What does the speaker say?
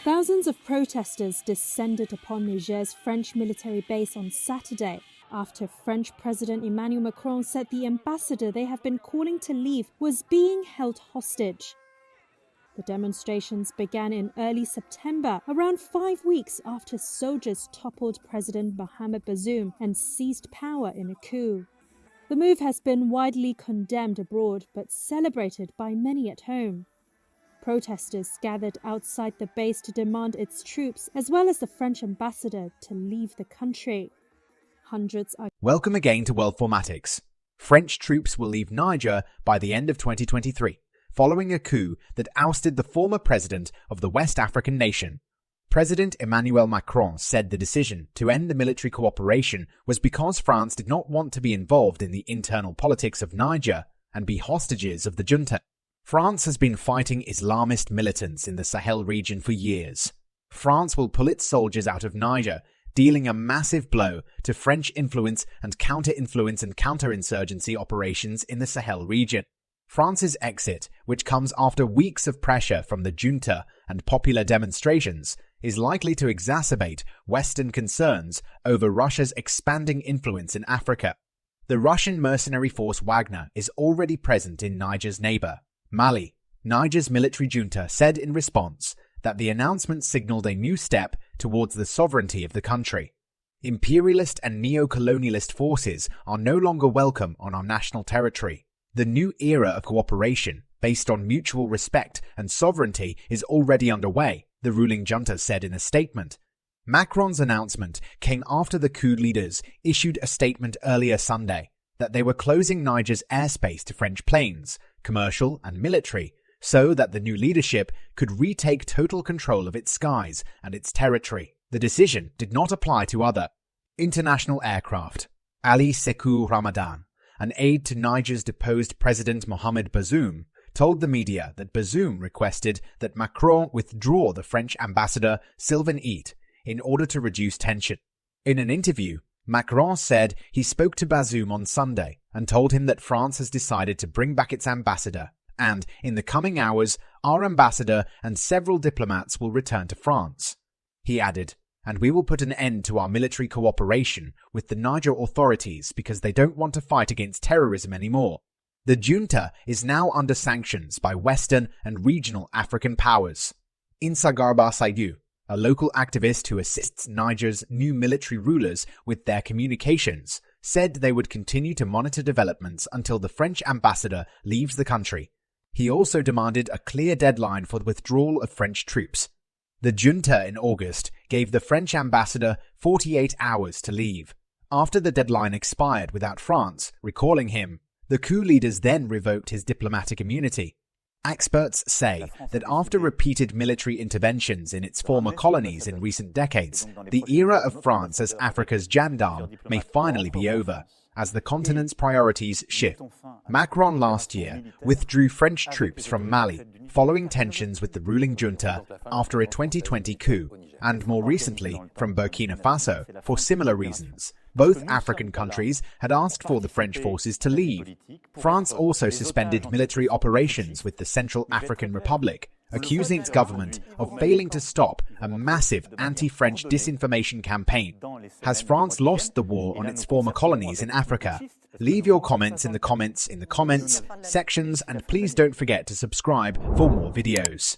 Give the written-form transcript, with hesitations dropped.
Thousands of protesters descended upon Niger's French military base on Saturday after French President Emmanuel Macron said the ambassador they have been calling to leave was being held hostage. The demonstrations began in early September, around 5 weeks after soldiers toppled President Mohamed Bazoum and seized power in a coup. The move has been widely condemned abroad but celebrated by many at home. Protesters gathered outside the base to demand its troops, as well as the French ambassador, to leave the country. Hundreds are... Welcome again to World Formatics. French troops will leave Niger by the end of 2023, following a coup that ousted the former president of the West African nation. President Emmanuel Macron said the decision to end the military cooperation was because France did not want to be involved in the internal politics of Niger and be hostages of the junta. France has been fighting Islamist militants in the Sahel region for years. France will pull its soldiers out of Niger, dealing a massive blow to French influence and counter-influence and counterinsurgency operations in the Sahel region. France's exit, which comes after weeks of pressure from the junta and popular demonstrations, is likely to exacerbate Western concerns over Russia's expanding influence in Africa. The Russian mercenary force Wagner is already present in Niger's neighbor, Mali. Niger's military junta said in response that the announcement signaled a new step towards the sovereignty of the country. Imperialist and neo-colonialist forces are no longer welcome on our national territory. The new era of cooperation, based on mutual respect and sovereignty, is already underway, the ruling junta said in a statement. Macron's announcement came after the coup leaders issued a statement earlier Sunday that they were closing Niger's airspace to French planes, commercial and military, so that the new leadership could retake total control of its skies and its territory. The decision did not apply to other international aircraft. Ali Sekou Ramadan, an aide to Niger's deposed President Mohamed Bazoum, told the media that Bazoum requested that Macron withdraw the French ambassador Sylvain Ite in order to reduce tension. In an interview, Macron said he spoke to Bazoum on Sunday and told him that France has decided to bring back its ambassador, and in the coming hours, our ambassador and several diplomats will return to France. He added, and we will put an end to our military cooperation with the Niger authorities because they don't want to fight against terrorism anymore. The junta is now under sanctions by Western and regional African powers. Insa Garba Saidou, a local activist who assists Niger's new military rulers with their communications, said they would continue to monitor developments until the French ambassador leaves the country. He also demanded a clear deadline for the withdrawal of French troops. The junta in August gave the French ambassador 48 hours to leave. After the deadline expired without France recalling him, the coup leaders then revoked his diplomatic immunity. Experts say that after repeated military interventions in its former colonies in recent decades, the era of France as Africa's gendarme may finally be over, as the continent's priorities shift. Macron last year withdrew French troops from Mali following tensions with the ruling junta after a 2020 coup, and more recently from Burkina Faso for similar reasons. Both African countries had asked for the French forces to leave. France also suspended military operations with the Central African Republic, accusing its government of failing to stop a massive anti-French disinformation campaign. Has France lost the war on its former colonies in Africa? Leave your comments in the comments sections, and please don't forget to subscribe for more videos.